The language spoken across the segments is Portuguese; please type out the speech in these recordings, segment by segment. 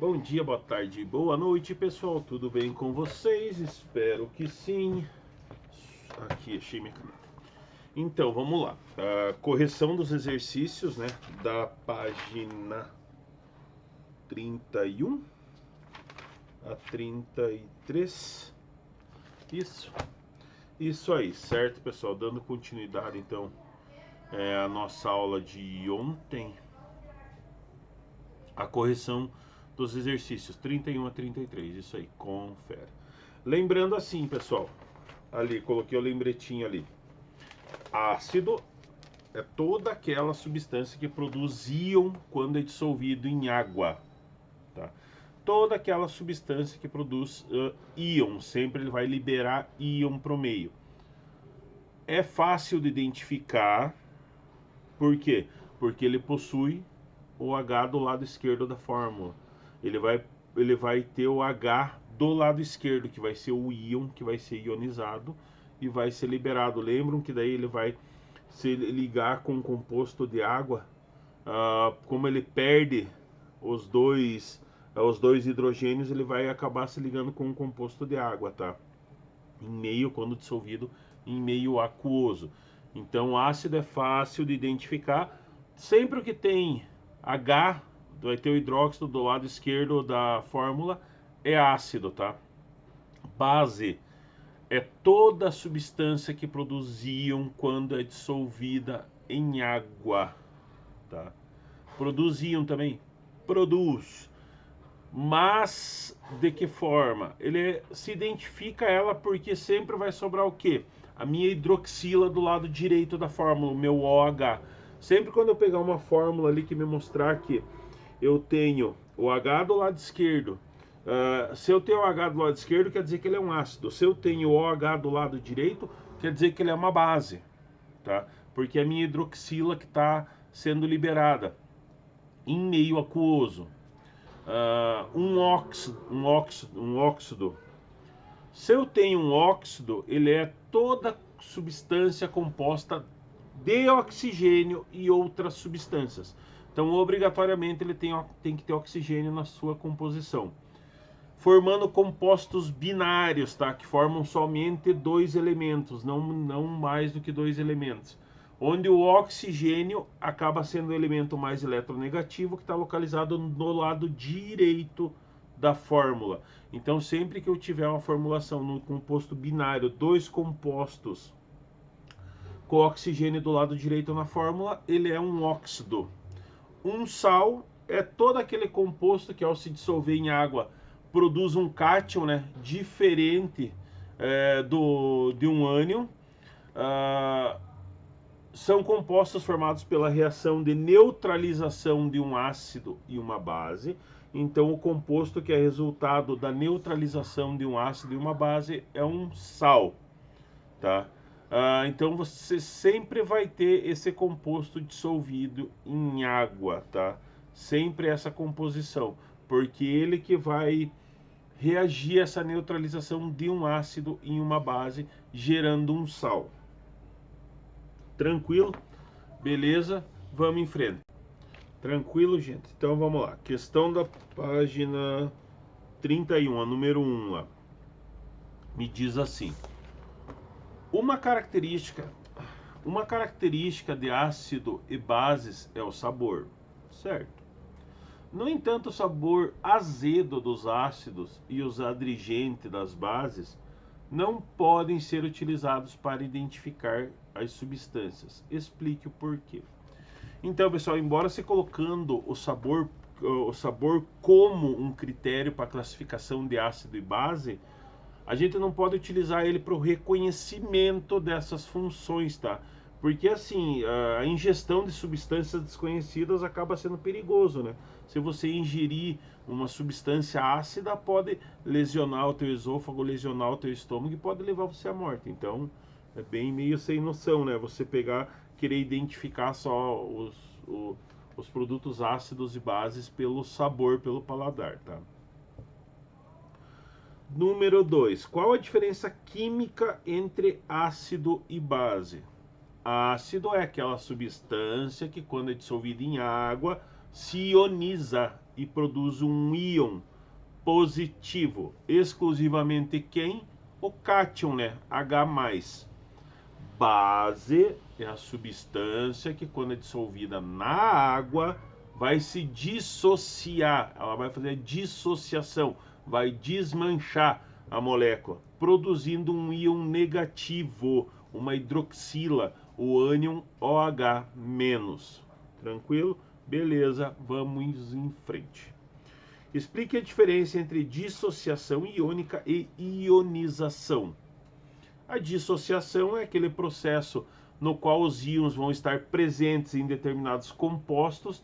Bom dia, boa tarde, boa noite, pessoal. Tudo bem com vocês? Espero que sim. Aqui, achei minha caneta. Então, vamos lá. Correção dos exercícios, né? Da página 31 a 33. Isso aí, certo, pessoal? Dando continuidade, então, à nossa aula de ontem. A correção dos exercícios 31 a 33, isso aí, confere. Lembrando assim, pessoal, ali, coloquei o lembretinho ali. Ácido é toda aquela substância que produz íon quando é dissolvido em água, tá? Toda aquela substância que produz íon, sempre ele vai liberar íon para o meio. É fácil de identificar, por quê? Porque ele possui o H do lado esquerdo da fórmula. Ele vai ter o H do lado esquerdo, que vai ser o íon, que vai ser ionizado e vai ser liberado. Lembram que daí ele vai se ligar com o composto de água, como ele perde os dois hidrogênios, ele vai acabar se ligando com o composto de água, tá? Em meio, quando dissolvido, em meio aquoso. Então, ácido é fácil de identificar. Sempre que tem H, vai ter o hidróxido do lado esquerdo da fórmula, é ácido, tá? Base é toda substância que produz íon quando é dissolvida em água, tá? Produz íon também? Produz. Mas de que forma? Ele se identifica ela porque sempre vai sobrar o quê? A minha hidroxila do lado direito da fórmula, o meu OH. Sempre quando eu pegar uma fórmula ali que me mostrar que eu tenho o H do lado esquerdo, se eu tenho o H do lado esquerdo, quer dizer que ele é um ácido. Se eu tenho o OH do lado direito, quer dizer que ele é uma base, tá? Porque é a minha hidroxila que está sendo liberada em meio aquoso. Um óxido. Se eu tenho um óxido, ele é toda substância composta de oxigênio e outras substâncias. Então, obrigatoriamente, ele tem que ter oxigênio na sua composição. Formando compostos binários, tá? Que formam somente dois elementos, não mais do que dois elementos. Onde o oxigênio acaba sendo o elemento mais eletronegativo, que está localizado no lado direito da fórmula. Então, sempre que eu tiver uma formulação no composto binário, dois compostos com oxigênio do lado direito na fórmula, ele é um óxido. Um sal é todo aquele composto que, ao se dissolver em água, produz um cátion, né, diferente de um ânion. São compostos formados pela reação de neutralização de um ácido e uma base. Então, o composto que é resultado da neutralização de um ácido e uma base é um sal, tá? Então, você sempre vai ter esse composto dissolvido em água, tá? Sempre essa composição, porque ele que vai reagir a essa neutralização de um ácido em uma base, gerando um sal. Tranquilo? Beleza? Vamos em frente. Tranquilo, gente? Então vamos lá. Questão da página 31, a número 1 lá. Me diz assim: uma característica de ácido e bases é o sabor, certo? No entanto, o sabor azedo dos ácidos e os adringentes das bases não podem ser utilizados para identificar as substâncias. Explique o porquê. Então, pessoal, embora se colocando o sabor como um critério para classificação de ácido e base, a gente não pode utilizar ele para o reconhecimento dessas funções, tá? Porque assim, a ingestão de substâncias desconhecidas acaba sendo perigoso, né? Se você ingerir uma substância ácida, pode lesionar o teu esôfago, lesionar o teu estômago e pode levar você à morte. Então, é bem meio sem noção, né? Você querer identificar só os produtos ácidos e bases pelo sabor, pelo paladar, tá? Número 2. Qual a diferença química entre ácido e base? Ácido é aquela substância que, quando é dissolvida em água, se ioniza e produz um íon positivo. Exclusivamente quem? O cátion, né? H+. Base é a substância que, quando é dissolvida na água, vai se dissociar. Ela vai fazer a dissociação, vai desmanchar a molécula, produzindo um íon negativo, uma hidroxila, o ânion OH-. Tranquilo? Beleza, vamos em frente. Explique a diferença entre dissociação iônica e ionização. A dissociação é aquele processo no qual os íons vão estar presentes em determinados compostos,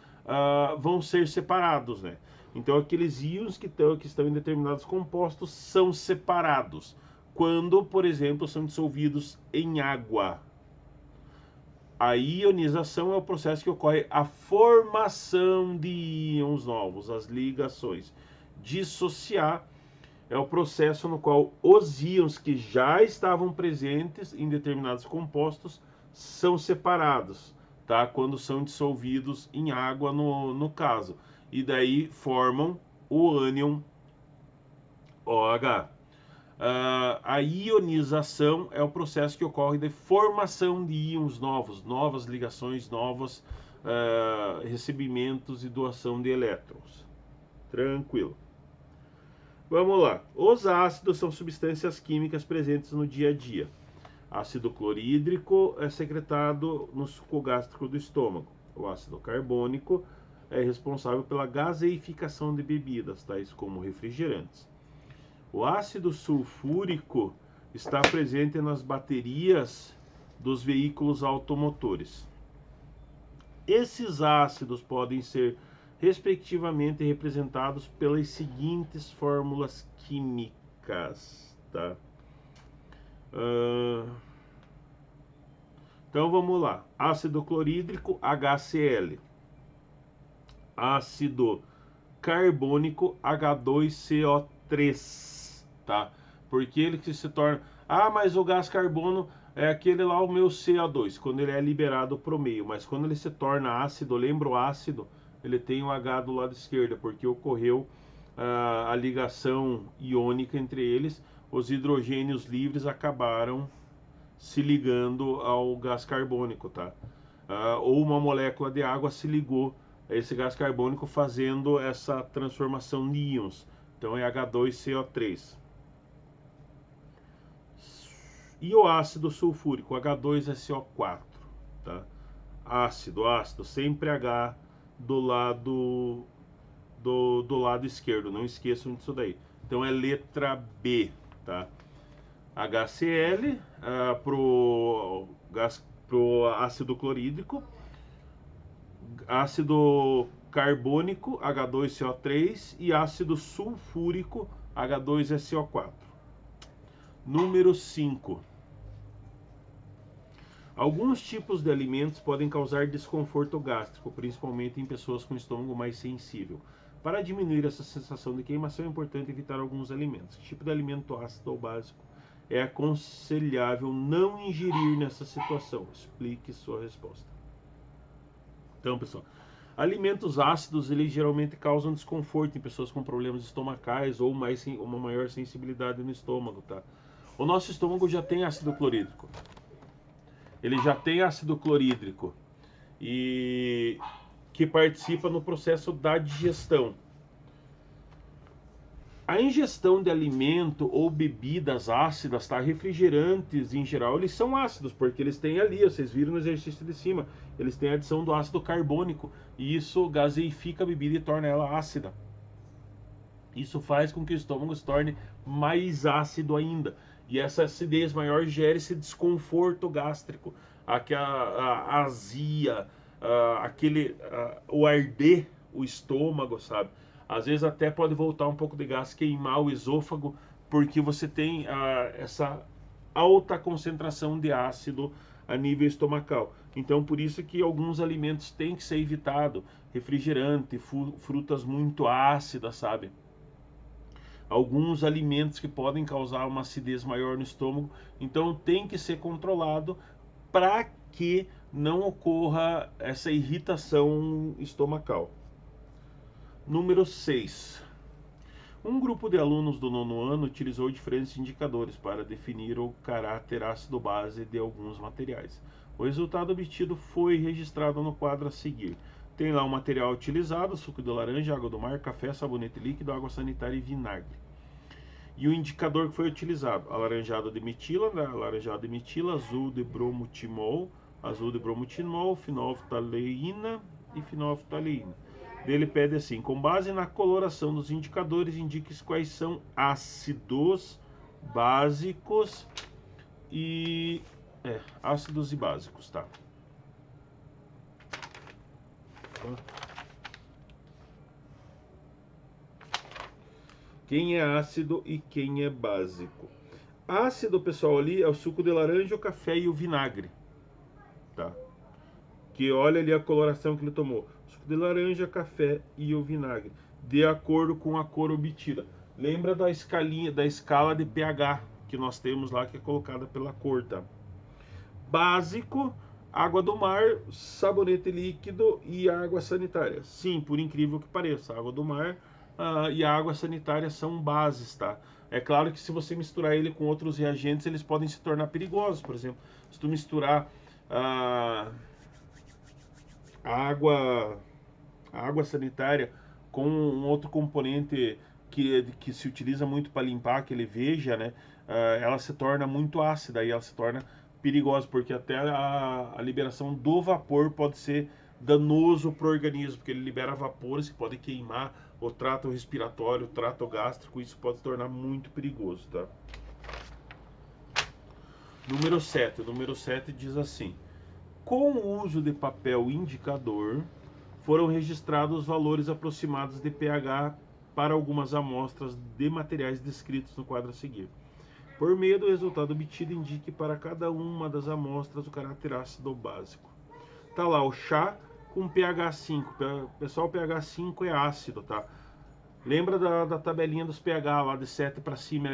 vão ser separados, né? Então, aqueles íons que estão em determinados compostos são separados quando, por exemplo, são dissolvidos em água. A ionização é o processo que ocorre a formação de íons novos, as ligações. Dissociar é o processo no qual os íons que já estavam presentes em determinados compostos são separados, tá? Quando são dissolvidos em água, no caso. E daí formam o ânion OH. A ionização é o processo que ocorre de formação de íons novos, novas ligações, novos recebimentos e doação de elétrons. Tranquilo. Vamos lá. Os ácidos são substâncias químicas presentes no dia a dia. Ácido clorídrico é secretado no suco gástrico do estômago. O ácido carbônico é responsável pela gaseificação de bebidas, tais como refrigerantes. O ácido sulfúrico está presente nas baterias dos veículos automotores. Esses ácidos podem ser respectivamente representados pelas seguintes fórmulas químicas, tá? Então vamos lá. Ácido clorídrico, HCl. Ácido carbônico, H2CO3, tá? Porque ele que se torna... Ah, mas o gás carbono é aquele lá, o meu CO2, quando ele é liberado para o meio. Mas quando ele se torna ácido, lembra o ácido? Ele tem o H do lado esquerdo, porque ocorreu a ligação iônica entre eles. Os hidrogênios livres acabaram se ligando ao gás carbônico, tá? Ou uma molécula de água se ligou a esse gás carbônico, fazendo essa transformação de íons. Então é H2CO3. E o ácido sulfúrico, H2SO4, tá? Ácido, sempre H do lado esquerdo, não esqueçam disso daí. Então é letra B, tá? HCl pro ácido clorídrico, ácido carbônico H2CO3 e ácido sulfúrico H2SO4. Número 5. Alguns tipos de alimentos podem causar desconforto gástrico, principalmente em pessoas com estômago mais sensível. Para diminuir essa sensação de queimação, é importante evitar alguns alimentos. Que tipo de alimento ácido ou básico é aconselhável não ingerir nessa situação? Explique sua resposta. Então, pessoal, alimentos ácidos, eles geralmente causam desconforto em pessoas com problemas estomacais ou uma maior sensibilidade no estômago, tá? O nosso estômago já tem ácido clorídrico. Ele já tem ácido clorídrico e que participa no processo da digestão. A ingestão de alimento ou bebidas ácidas, tá? Refrigerantes em geral, eles são ácidos, porque eles têm ali, vocês viram no exercício de cima, eles têm a adição do ácido carbônico, e isso gaseifica a bebida e torna ela ácida. Isso faz com que o estômago se torne mais ácido ainda. E essa acidez maior gera esse desconforto gástrico, a azia, o arder o estômago, sabe? Às vezes até pode voltar um pouco de gás, queimar o esôfago, porque você tem essa alta concentração de ácido a nível estomacal. Então, por isso que alguns alimentos têm que ser evitados. Refrigerante, frutas muito ácidas, sabe? Alguns alimentos que podem causar uma acidez maior no estômago. Então, tem que ser controlado para que não ocorra essa irritação estomacal. Número 6. Um grupo de alunos do nono ano utilizou diferentes indicadores para definir o caráter ácido-base de alguns materiais. O resultado obtido foi registrado no quadro a seguir. Tem lá o material utilizado: suco de laranja, água do mar, café, sabonete líquido, água sanitária e vinagre. E o indicador que foi utilizado: alaranjado de metila, azul de bromotimol, fenolftaleína e fenolftaleína. Ele pede assim: com base na coloração dos indicadores, indique quais são ácidos básicos e ácidos e básicos, tá? Quem é ácido e quem é básico? Ácido, pessoal, ali é o suco de laranja, o café e o vinagre, tá? Que olha ali a coloração que ele tomou: suco de laranja, café e o vinagre, de acordo com a cor obtida. Lembra da escala de pH que nós temos lá, que é colocada pela cor, tá? Básico: água do mar, sabonete líquido e água sanitária. Sim, por incrível que pareça, a água do mar e a água sanitária são bases, tá? É claro que se você misturar ele com outros reagentes, eles podem se tornar perigosos. Por exemplo, se tu misturar a água sanitária com um outro componente que se utiliza muito para limpar, aquele Veja, né? Ela se torna muito ácida e ela se torna perigosa, porque até a liberação do vapor pode ser danoso para o organismo, porque ele libera vapores que podem queimar o trato respiratório, o trato gástrico. Isso pode se tornar muito perigoso, tá? Número 7. Número 7 diz assim: com o uso de papel indicador, foram registrados valores aproximados de pH para algumas amostras de materiais descritos no quadro a seguir. Por meio do resultado obtido, indique para cada uma das amostras o caráter ácido básico. Tá lá o chá com pH 5. Pessoal, pH 5 é ácido, tá? Lembra da tabelinha dos pH lá, de 7 para cima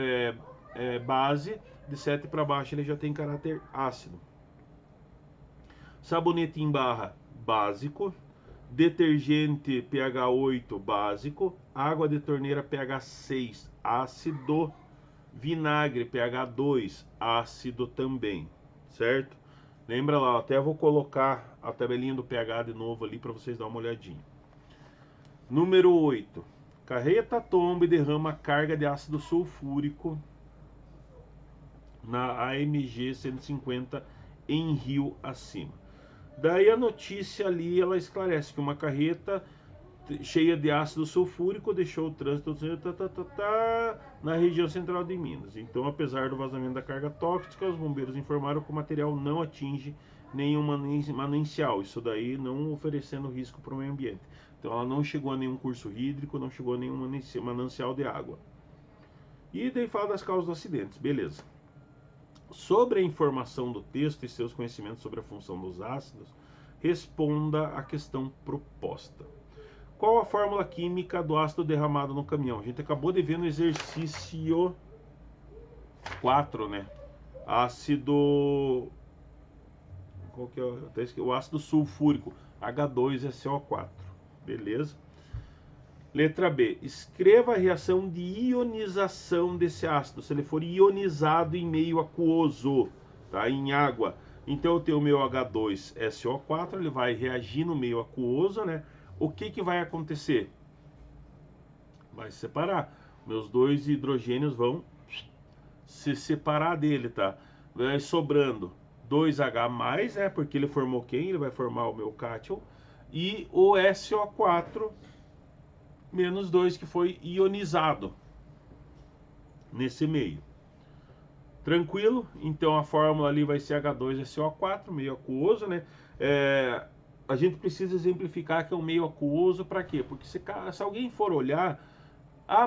é base, de 7 para baixo ele já tem caráter ácido. Sabonete em barra, básico. Detergente pH 8, básico. Água de torneira pH 6, ácido. Vinagre pH 2, ácido também, certo? Lembra lá, até vou colocar a tabelinha do pH de novo ali para vocês darem uma olhadinha. Número 8. Carreta tomba e derrama carga de ácido sulfúrico na AMG 150 em rio acima. Daí a notícia ali, ela esclarece que uma carreta cheia de ácido sulfúrico deixou o trânsito na região central de Minas. Então, apesar do vazamento da carga tóxica, os bombeiros informaram que o material não atinge nenhum manancial, isso daí não oferecendo risco para o meio ambiente. Então ela não chegou a nenhum curso hídrico, não chegou a nenhum manancial de água. E daí fala das causas dos acidentes, beleza. Sobre a informação do texto e seus conhecimentos sobre a função dos ácidos, responda à questão proposta. Qual a fórmula química do ácido derramado no caminhão? A gente acabou de ver no exercício 4, né? Ácido... Qual que é? O ácido sulfúrico, H2SO4. Beleza? Letra B. Escreva a reação de ionização desse ácido, se ele for ionizado em meio aquoso, tá? Em água. Então eu tenho o meu H2SO4, ele vai reagir no meio aquoso, né? O que vai acontecer? Vai se separar. Meus dois hidrogênios vão se separar dele, tá? Vai sobrando 2H+, né? Porque ele formou quem? Ele vai formar o meu cátion. E o SO4 menos 2, que foi ionizado nesse meio. Tranquilo? Então a fórmula ali vai ser H2SO4, meio aquoso, né? A gente precisa exemplificar que é um meio aquoso para quê? Porque se alguém for olhar,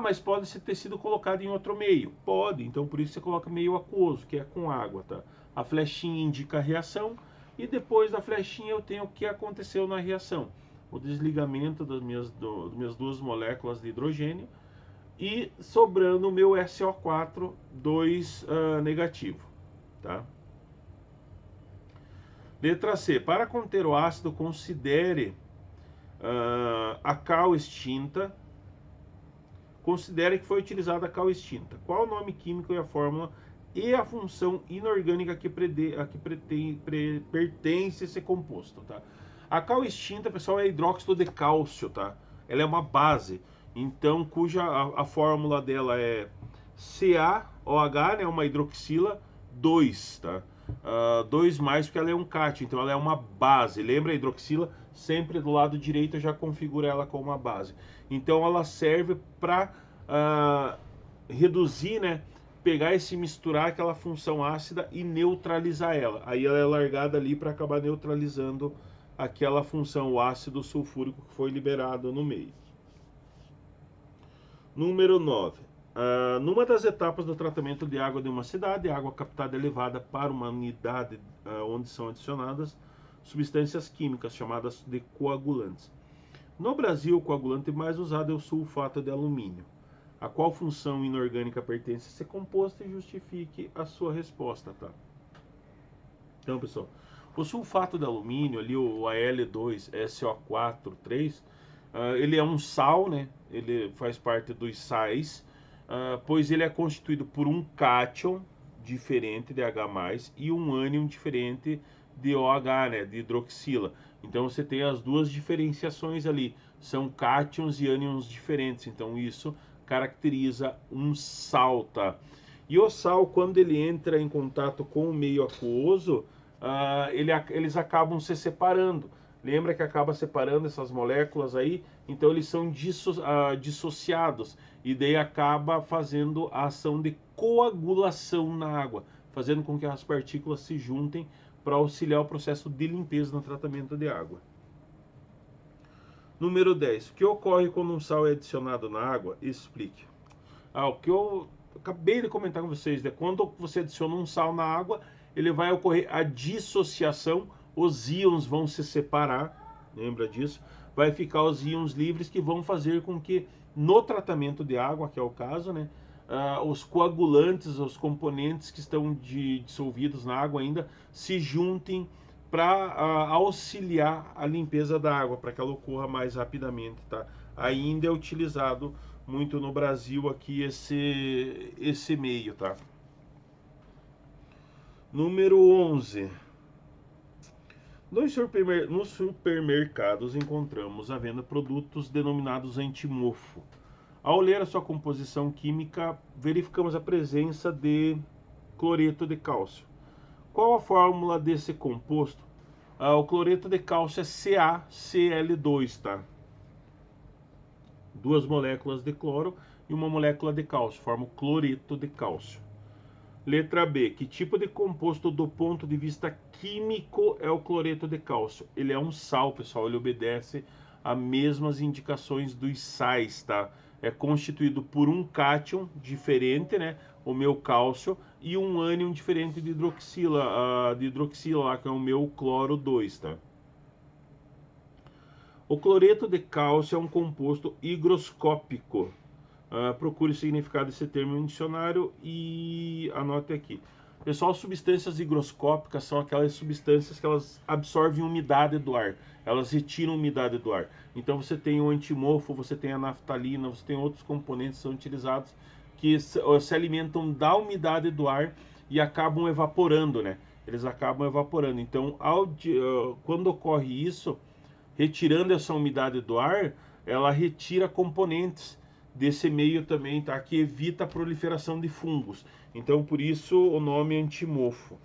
mas pode ter sido colocado em outro meio. Pode, então por isso você coloca meio aquoso, que é com água, tá? A flechinha indica a reação e depois da flechinha eu tenho o que aconteceu na reação. O desligamento das minhas duas moléculas de hidrogênio e sobrando o meu SO4, 2 negativo, tá? Letra C. Para conter o ácido, considere A cal extinta. Considere que foi utilizada a cal extinta. Qual o nome químico e a fórmula e a função inorgânica a que pertence esse composto, tá? A cal extinta, pessoal, é hidróxido de cálcio, tá? Ela é uma base, então, cuja a fórmula dela é CaOH, né, uma hidroxila 2, tá? 2 mais porque ela é um cátion, então ela é uma base. Lembra a hidroxila? Sempre do lado direito eu já configuro ela como uma base. Então ela serve para reduzir, né? Pegar esse misturar aquela função ácida e neutralizar ela. Aí ela é largada ali para acabar neutralizando aquela função, o ácido sulfúrico que foi liberado no meio. Número 9. Numa das etapas do tratamento de água de uma cidade, a água captada é levada para uma unidade onde são adicionadas substâncias químicas chamadas de coagulantes. No Brasil, o coagulante mais usado é o sulfato de alumínio. A qual função inorgânica pertence a esse composto e justifique a sua resposta, tá? Então, pessoal, o sulfato de alumínio, ali o Al2SO4,3, ele é um sal, né? Ele faz parte dos sais, pois ele é constituído por um cátion diferente de H+, e um ânion diferente de OH, né? De hidroxila. Então você tem as duas diferenciações ali, são cátions e ânions diferentes, então isso caracteriza um sal, tá? E o sal, quando ele entra em contato com o meio aquoso, eles acabam se separando. Lembra que acaba separando essas moléculas aí? Então eles são dissociados e daí acaba fazendo a ação de coagulação na água, fazendo com que as partículas se juntem para auxiliar o processo de limpeza no tratamento de água. Número 10. O que ocorre quando um sal é adicionado na água? Explique. O que eu acabei de comentar com vocês, né? Quando você adiciona um sal na água, ele vai ocorrer a dissociação, os íons vão se separar, lembra disso? Vai ficar os íons livres que vão fazer com que no tratamento de água, que é o caso, né? Os coagulantes, os componentes que estão dissolvidos na água ainda, se juntem para auxiliar a limpeza da água, para que ela ocorra mais rapidamente, tá? Ainda é utilizado muito no Brasil aqui esse meio, tá? Número 11. Nos supermercados encontramos à venda produtos denominados antimofo. Ao ler a sua composição química, verificamos a presença de cloreto de cálcio. Qual a fórmula desse composto? O cloreto de cálcio é CaCl2, tá? Duas moléculas de cloro e uma molécula de cálcio formam cloreto de cálcio. Letra B. Que tipo de composto do ponto de vista químico é o cloreto de cálcio? Ele é um sal, pessoal. Ele obedece às mesmas indicações dos sais, tá? É constituído por um cátion diferente, né? O meu cálcio, e um ânion diferente de hidroxila, lá, que é o meu cloro 2, tá? O cloreto de cálcio é um composto higroscópico. Procure o significado desse termo no dicionário e anote aqui. Pessoal, substâncias higroscópicas são aquelas substâncias que elas absorvem umidade do ar. Elas retiram umidade do ar. Então você tem o antimofo, você tem a naftalina, você tem outros componentes que são utilizados que se alimentam da umidade do ar e acabam evaporando, né? Eles acabam evaporando. Então, quando ocorre isso, retirando essa umidade do ar, ela retira componentes desse meio também, tá? Que evita a proliferação de fungos. Então, por isso o nome antimofo.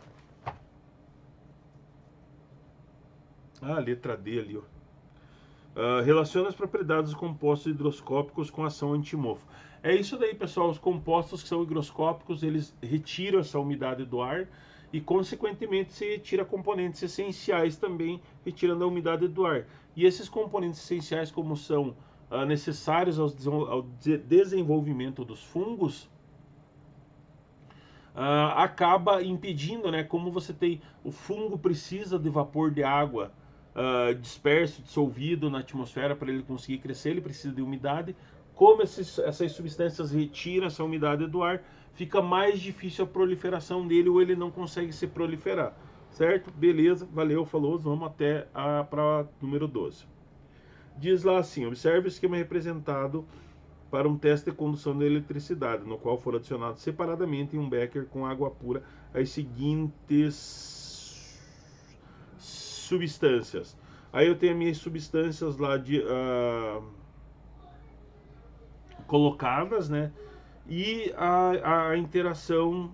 Letra D ali, ó. Relaciona as propriedades dos compostos higroscópicos com a ação antimofo. É isso daí, pessoal. Os compostos que são higroscópicos, eles retiram essa umidade do ar e, consequentemente, se retira componentes essenciais também, retirando a umidade do ar. E esses componentes essenciais, como são necessários ao desenvolvimento dos fungos, acaba impedindo, né? Como você tem, o fungo precisa de vapor de água disperso, dissolvido na atmosfera para ele conseguir crescer, ele precisa de umidade. Como essas substâncias retiram essa umidade do ar, fica mais difícil a proliferação dele, ou ele não consegue se proliferar, certo? Beleza, valeu, falou, vamos até para número 12. Diz lá assim: observe o esquema representado para um teste de condução de eletricidade, no qual foram adicionados separadamente em um becker com água pura as seguintes substâncias. Aí eu tenho as minhas substâncias lá colocadas, né? E a interação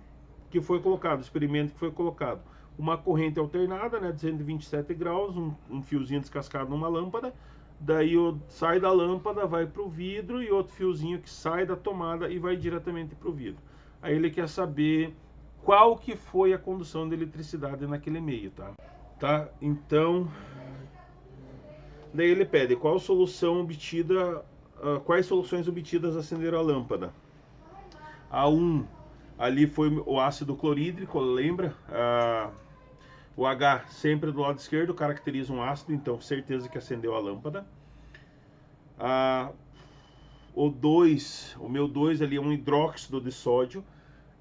que foi colocado, o experimento que foi colocado. Uma corrente alternada, né, de 127 graus, um fiozinho descascado numa lâmpada, daí sai da lâmpada, vai para o vidro, e outro fiozinho que sai da tomada e vai diretamente para o vidro. Aí ele quer saber qual que foi a condução de eletricidade naquele meio, tá? Então, daí ele pede qual solução obtida, quais soluções obtidas acenderam a lâmpada. A 1 ali foi o ácido clorídrico, lembra? O H sempre do lado esquerdo caracteriza um ácido, então certeza que acendeu a lâmpada. O meu 2 ali é um hidróxido de sódio,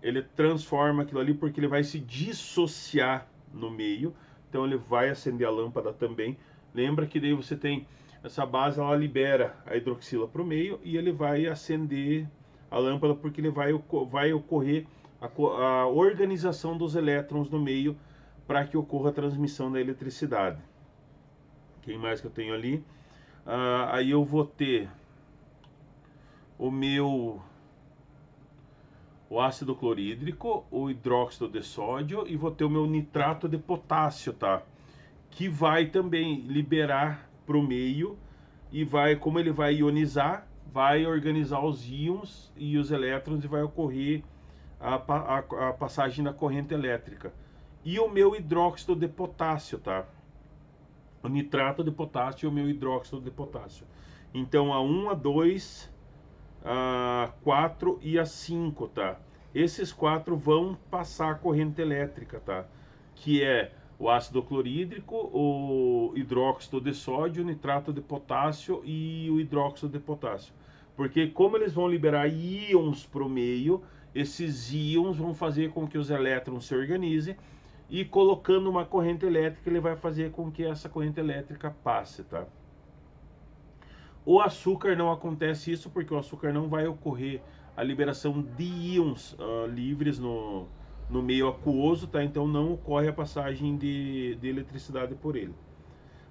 ele transforma aquilo ali porque ele vai se dissociar no meio, então ele vai acender a lâmpada também. Lembra que daí você tem essa base, ela libera a hidroxila para o meio e ele vai acender a lâmpada porque ele vai ocorrer a organização dos elétrons no meio para que ocorra a transmissão da eletricidade. Quem mais que eu tenho ali? Aí eu vou ter o ácido clorídrico, o hidróxido de sódio e vou ter o meu nitrato de potássio, tá? Que vai também liberar para o meio e vai, como ele vai ionizar, vai organizar os íons e os elétrons e vai ocorrer a passagem da corrente elétrica. E o meu hidróxido de potássio, tá? O nitrato de potássio e o meu hidróxido de potássio. Então a 1, a 2, a 4 e a 5, tá? Esses 4 vão passar a corrente elétrica, tá? Que é o ácido clorídrico, o hidróxido de sódio, o nitrato de potássio e o hidróxido de potássio. Porque como eles vão liberar íons para o meio, esses íons vão fazer com que os elétrons se organizem e colocando uma corrente elétrica, ele vai fazer com que essa corrente elétrica passe, tá? O açúcar não acontece isso porque o açúcar não vai ocorrer a liberação de íons livres no meio aquoso, tá? Então não ocorre a passagem de eletricidade por ele.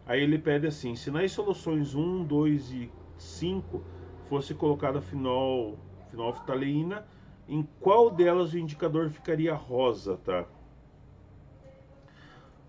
Aí ele pede assim: se nas soluções 1, 2 e 5 fosse colocada fenolftaleína, em qual delas o indicador ficaria rosa, tá?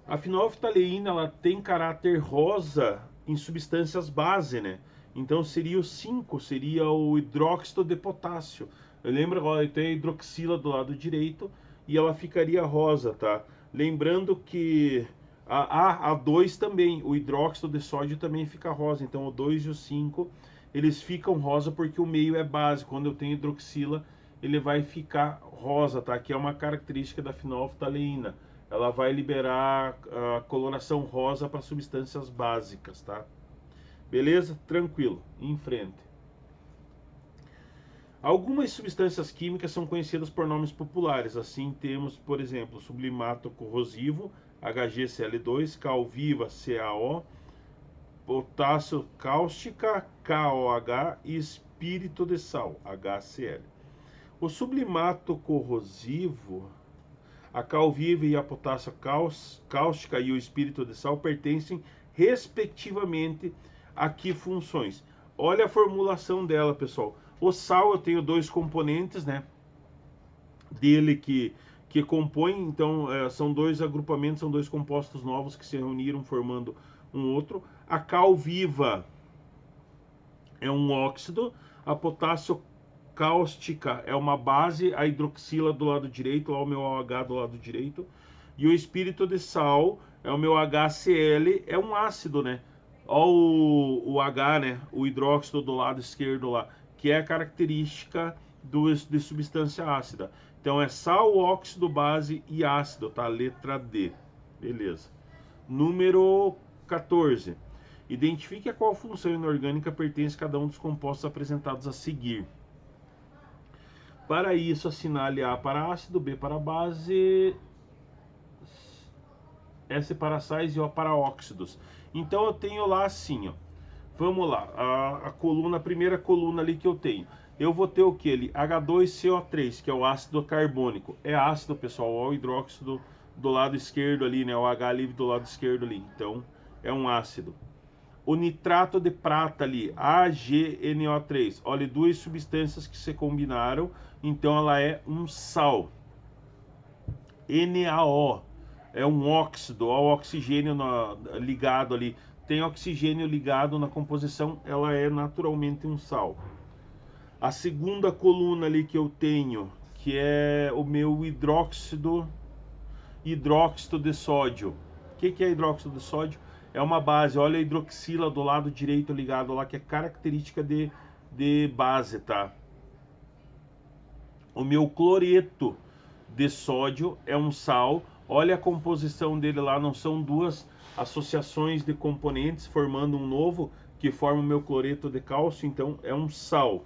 A fenolftaleína, ela tem caráter rosa em substâncias base, né? Então seria o 5, seria o hidróxido de potássio. Lembra, ela tem a hidroxila do lado direito e ela ficaria rosa, tá? Lembrando que a 2 também, o hidróxido de sódio também fica rosa. Então o 2 e o 5, eles ficam rosa porque o meio é base. Quando eu tenho hidroxila, ele vai ficar rosa, tá? Que é uma característica da fenolftaleína. Ela vai liberar a coloração rosa para substâncias básicas, tá? Beleza? Tranquilo. Em frente. Algumas substâncias químicas são conhecidas por nomes populares. Assim temos, por exemplo, sublimato corrosivo, HgCl2, cal viva, CaO, potássio cáustica, KOH e espírito de sal, HCl. O sublimato corrosivo, a cal viva e a potássio cáustica e o espírito de sal pertencem, respectivamente, a que funções? Olha a formulação dela, pessoal. O sal, eu tenho 2 componentes, né? Dele que compõem, então são 2 agrupamentos, são 2 compostos novos que se reuniram formando um outro. A cal viva é um óxido, a potássio cáustica é uma base, a hidroxila do lado direito, lá o meu OH do lado direito, e o espírito de sal é o meu HCl, é um ácido, né? Olha o H, né? O hidróxido do lado esquerdo lá, que é a característica de substância ácida. Então é sal, óxido, base e ácido, tá? Letra D. Beleza. Número 14. Identifique a qual função inorgânica pertence cada um dos compostos apresentados a seguir. Para isso, assinale A para ácido, B para base, S para sais e O para óxidos. Então eu tenho lá assim, ó, Vamos lá, a primeira coluna ali que eu tenho. Eu vou ter o que ali? H2CO3, que é o ácido carbônico. É ácido, pessoal, ó, o hidróxido do lado esquerdo ali, né? O H livre do lado esquerdo ali. Então, é um ácido. O nitrato de prata ali, AgNO3. Olha, duas substâncias que se combinaram, então ela é um sal. NaO é um óxido, ó, o oxigênio ligado ali. Tem oxigênio ligado na composição, ela é naturalmente um sal. A segunda coluna ali que eu tenho, que é o meu hidróxido de sódio. O que é hidróxido de sódio? É uma base, olha a hidroxila do lado direito ligado lá, que é característica de base, tá? O meu cloreto de sódio é um sal, olha a composição dele lá, não são duas associações de componentes formando um novo, que forma o meu cloreto de cálcio, então é um sal.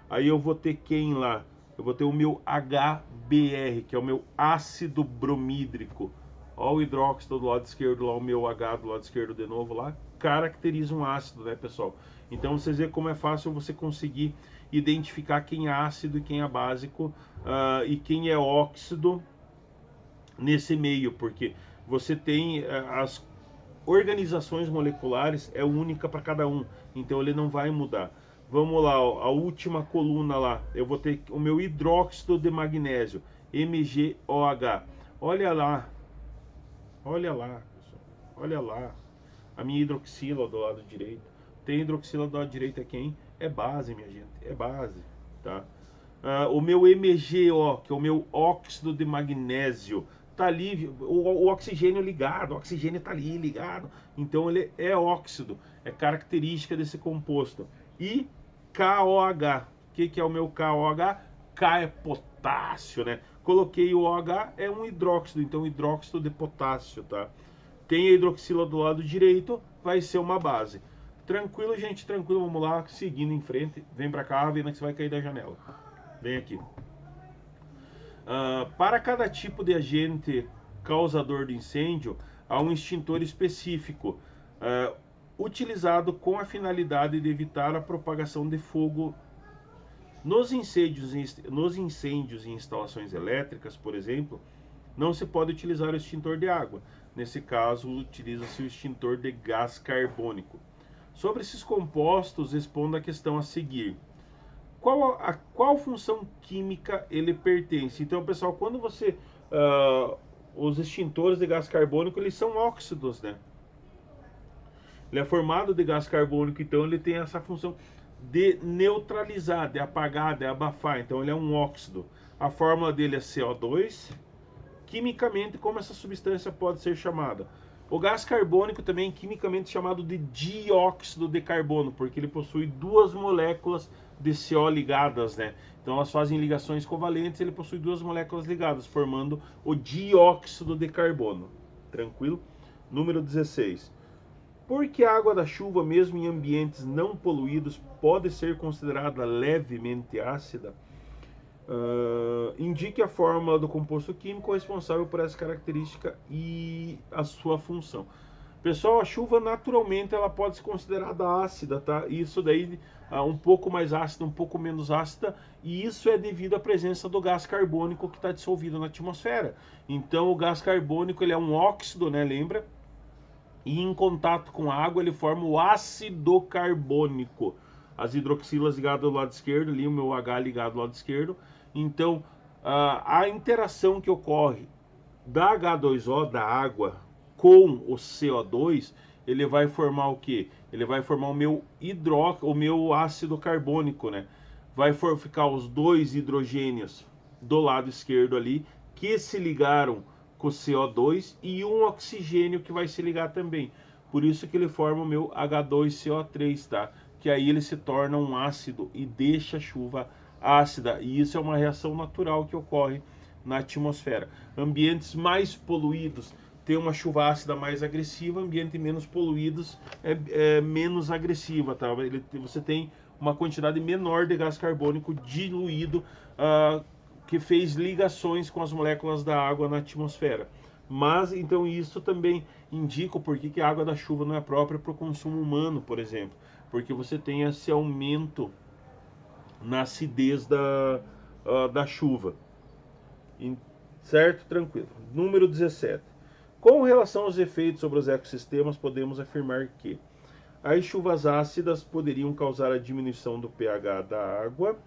Aí eu vou ter quem lá? Eu vou ter o meu HBr, que é o meu ácido bromídrico. Olha o hidróxido do lado esquerdo lá, o meu H do lado esquerdo de novo lá, caracteriza um ácido, né, pessoal? Então vocês veem como é fácil você conseguir identificar quem é ácido e quem é básico e quem é óxido nesse meio, porque você tem as organizações moleculares é única para cada um, então ele não vai mudar. Vamos lá, ó, a última coluna lá, eu vou ter o meu hidróxido de magnésio, MgOH. Olha lá, pessoal, olha lá, a minha hidroxila do lado direito. Tem hidroxila do lado direito é quem? É base, minha gente, é base, tá? O meu MgO, que é o meu óxido de magnésio, tá ali, o oxigênio ligado, o oxigênio tá ali ligado, então ele é óxido, é característica desse composto. E KOH, o que é o meu KOH? K é potássio, né? Coloquei o OH, é um hidróxido, então hidróxido de potássio, tá? Tem a hidroxila do lado direito, vai ser uma base. Tranquilo, gente, tranquilo, vamos lá, seguindo em frente. Vem pra cá, vendo que você vai cair da janela. Vem aqui. Para cada tipo de agente causador de incêndio, há um extintor específico, utilizado com a finalidade de evitar a propagação de fogo. Nos incêndios em instalações elétricas, por exemplo, não se pode utilizar o extintor de água. Nesse caso, utiliza-se o extintor de gás carbônico. Sobre esses compostos, responda a questão a seguir. Qual função química ele pertence? Então, pessoal, quando você... os extintores de gás carbônico, eles são óxidos, né? Ele é formado de gás carbônico, então ele tem essa função de neutralizar, de apagar, de abafar. Então ele é um óxido. A fórmula dele é CO2. Quimicamente, como essa substância pode ser chamada? O gás carbônico também é quimicamente chamado de dióxido de carbono, porque ele possui duas moléculas de CO ligadas, né? Então elas fazem ligações covalentes, ele possui duas moléculas ligadas, formando o dióxido de carbono. Tranquilo? Número 16. Por que a água da chuva, mesmo em ambientes não poluídos, pode ser considerada levemente ácida? Indique a fórmula do composto químico responsável por essa característica e a sua função. Pessoal, a chuva naturalmente ela pode ser considerada ácida, tá? Isso daí um pouco mais ácida, um pouco menos ácida, e isso é devido à presença do gás carbônico que está dissolvido na atmosfera. Então o gás carbônico ele é um óxido, né? Lembra? E em contato com a água ele forma o ácido carbônico. As hidroxilas ligadas do lado esquerdo, ali o meu H ligado do lado esquerdo. Então a interação que ocorre da H2O, da água, com o CO2, ele vai formar o que? Ele vai formar o meu ácido carbônico, né? Vai ficar os dois hidrogênios do lado esquerdo ali, que se ligaram com CO2 e um oxigênio que vai se ligar também. Por isso que ele forma o meu H2CO3, tá? Que aí ele se torna um ácido e deixa a chuva ácida. E isso é uma reação natural que ocorre na atmosfera. Ambientes mais poluídos tem uma chuva ácida mais agressiva, ambiente menos poluídos é menos agressiva, tá? Você tem uma quantidade menor de gás carbônico diluído que fez ligações com as moléculas da água na atmosfera. Mas, então, isso também indica o porquê que a água da chuva não é própria para o consumo humano, por exemplo. porque você tem esse aumento na acidez da chuva. Certo? Tranquilo. Número 17. Com relação aos efeitos sobre os ecossistemas, podemos afirmar que as chuvas ácidas poderiam causar a diminuição do pH da água,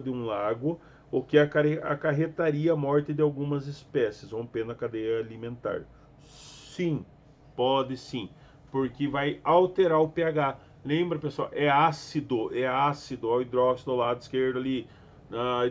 de um lago, o que acarretaria a morte de algumas espécies, rompendo a cadeia alimentar. Sim, pode sim, porque vai alterar o pH. Lembra, pessoal, é ácido, o hidróxido do lado esquerdo ali, o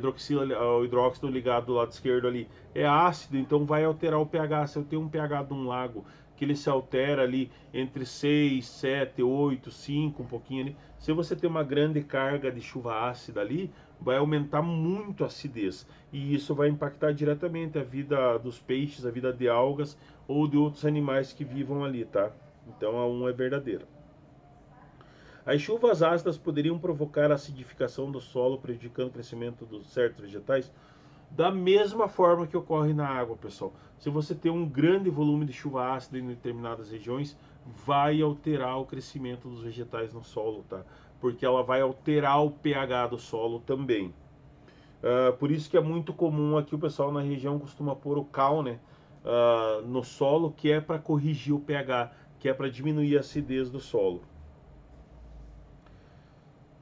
hidróxido ligado do lado esquerdo ali, é ácido, então vai alterar o pH. Se eu tenho um pH de um lago que ele se altera ali entre 6, 7, 8, 5, um pouquinho ali, se você tem uma grande carga de chuva ácida ali, vai aumentar muito a acidez, e isso vai impactar diretamente a vida dos peixes, a vida de algas ou de outros animais que vivam ali, tá? Então a 1 é verdadeira. As chuvas ácidas poderiam provocar a acidificação do solo, prejudicando o crescimento de certos vegetais, da mesma forma que ocorre na água, pessoal. Se você tem um grande volume de chuva ácida em determinadas regiões, vai alterar o crescimento dos vegetais no solo, tá? Porque ela vai alterar o pH do solo também. Por isso que é muito comum aqui o pessoal na região costuma pôr o cal, né, no solo, que é para corrigir o pH, que é para diminuir a acidez do solo.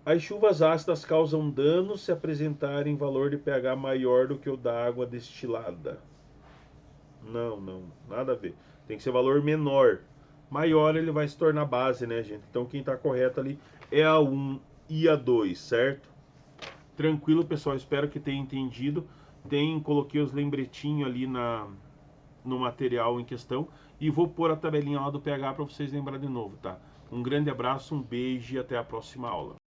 As chuvas ácidas causam dano se apresentarem valor de pH maior do que o da água destilada. Não, nada a ver. Tem que ser valor menor. Maior ele vai se tornar base, né, gente? Então quem está correto ali é a 1 e a 2, certo? Tranquilo, pessoal. Espero que tenha entendido. Coloquei os lembretinhos ali no material em questão. E vou pôr a tabelinha lá do pH para vocês lembrarem de novo, tá? Um grande abraço, um beijo e até a próxima aula.